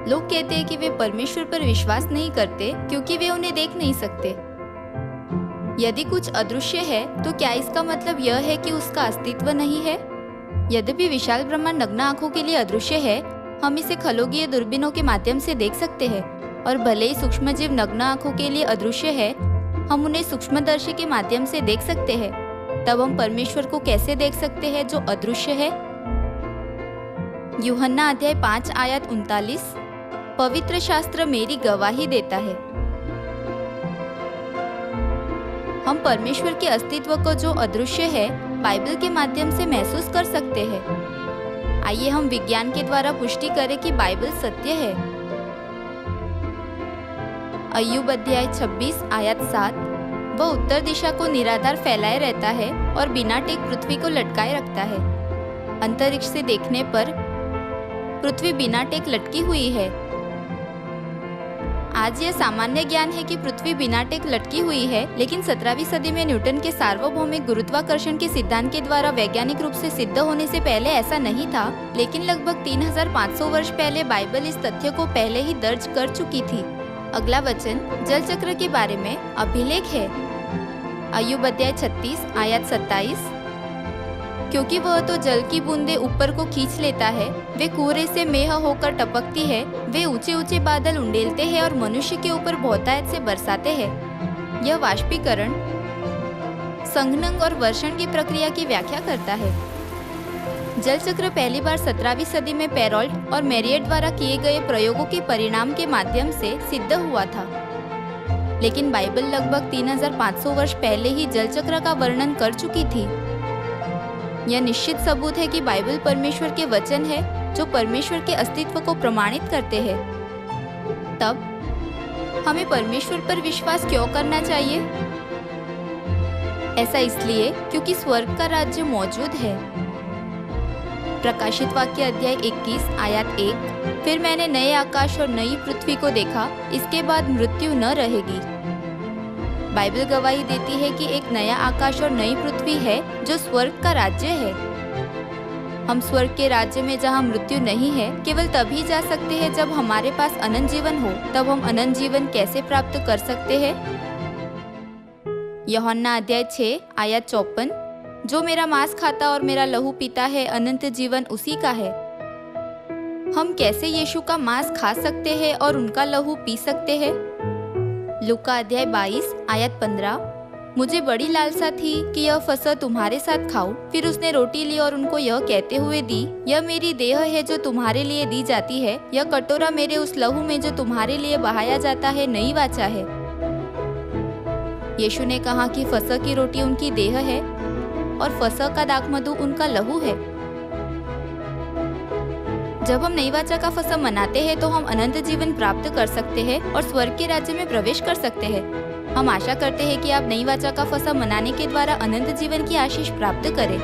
लोग कहते हैं कि वे परमेश्वर पर विश्वास नहीं करते क्योंकि वे उन्हें देख नहीं सकते। यदि कुछ अदृश्य है तो क्या इसका मतलब यह है कि उसका अस्तित्व नहीं है? यद्यपि विशाल ब्रह्मांड नग्न आंखों के लिए अदृश्य है, हम इसे खगोलीय दूरबीनों के माध्यम से देख सकते हैं। और भले ही सूक्ष्मजीव नग्न आंखों के लिए अदृश्य है, हम उन्हें सूक्ष्मदर्शी के माध्यम से देख सकते हैं। तब हम परमेश्वर को कैसे देख सकते हैं जो अदृश्य है? यूहन्ना अध्याय 5 आयत 39, पवित्र शास्त्र मेरी गवाही देता है। हम परमेश्वर के अस्तित्व को जो अदृश्य है बाइबल के माध्यम से महसूस कर सकते हैं। आइए हम विज्ञान के द्वारा पुष्टि करें कि बाइबल सत्य है। अय्यूब अध्याय 26 आयत 7, वह उत्तर दिशा को निराधार फैलाए रहता है और बिना टेक पृथ्वी को लटकाए रखता है। अंतरिक्ष से देखने पर पृथ्वी बिना टेक लटकी हुई है। आज यह सामान्य ज्ञान है कि पृथ्वी बिना टेक लटकी हुई है, लेकिन 17वीं सदी में न्यूटन के सार्वभौमिक गुरुत्वाकर्षण के सिद्धांत के द्वारा वैज्ञानिक रूप से सिद्ध होने से पहले ऐसा नहीं था। लेकिन लगभग 3500 वर्ष पहले बाइबल इस तथ्य को पहले ही दर्ज कर चुकी थी। अगला वचन जल चक्र के बारे में अभिलेख है। अय्यूब अध्याय 36 आयत 27, क्योंकि वह तो जल की बूंदे ऊपर को खींच लेता है, वे कुहरे से मेह होकर टपकती है, वे ऊंचे ऊंचे बादल उंडेलते हैं और मनुष्य के ऊपर बहुतायत से बरसाते हैं। यह वाष्पीकरण, संघनन और वर्षण की प्रक्रिया की व्याख्या करता है। जल चक्र पहली बार 17वीं सदी में पेरोल्ट और मेरियट द्वारा किए गए प्रयोगों के परिणाम के माध्यम से सिद्ध हुआ था। लेकिन बाइबल लगभग 3500 वर्ष पहले ही जल चक्र का वर्णन कर चुकी थी। यह निश्चित सबूत है कि बाइबल परमेश्वर के वचन है जो परमेश्वर के अस्तित्व को प्रमाणित करते हैं। तब हमें परमेश्वर पर विश्वास क्यों करना चाहिए? ऐसा इसलिए क्योंकि स्वर्ग का राज्य मौजूद है। प्रकाशित वाक्य अध्याय 21 आयत 1, फिर मैंने नए आकाश और नई पृथ्वी को देखा, इसके बाद मृत्यु न रहेगी। बाइबल गवाही देती है कि एक नया आकाश और नई पृथ्वी है जो स्वर्ग का राज्य है। हम स्वर्ग के राज्य में जहाँ मृत्यु नहीं है केवल तभी जा सकते हैं जब हमारे पास अनंत जीवन हो। तब हम अनंत जीवन कैसे प्राप्त कर सकते हैं? यूहन्ना अध्याय 6 आयत 54, जो मेरा मांस खाता और मेरा लहू पीता है अनंत जीवन उसी का है। हम कैसे यीशु का मांस खा सकते हैं और उनका लहू पी सकते हैं? लूका अध्याय 22 आयत 15, मुझे बड़ी लालसा थी कि यह फसह तुम्हारे साथ खाऊं। फिर उसने रोटी ली और उनको यह कहते हुए दी, यह मेरी देह है जो तुम्हारे लिए दी जाती है। यह कटोरा मेरे उस लहू में जो तुम्हारे लिए बहाया जाता है नई वाचा है। यीशु ने कहा कि फसह की रोटी उनकी देह है और फसह का दाखमधु उनका लहू है। जब हम नई वाचा का फसह मनाते हैं तो हम अनंत जीवन प्राप्त कर सकते हैं और स्वर्ग के राज्य में प्रवेश कर सकते हैं। हम आशा करते हैं कि आप नई वाचा का फसह मनाने के द्वारा अनंत जीवन की आशीष प्राप्त करें।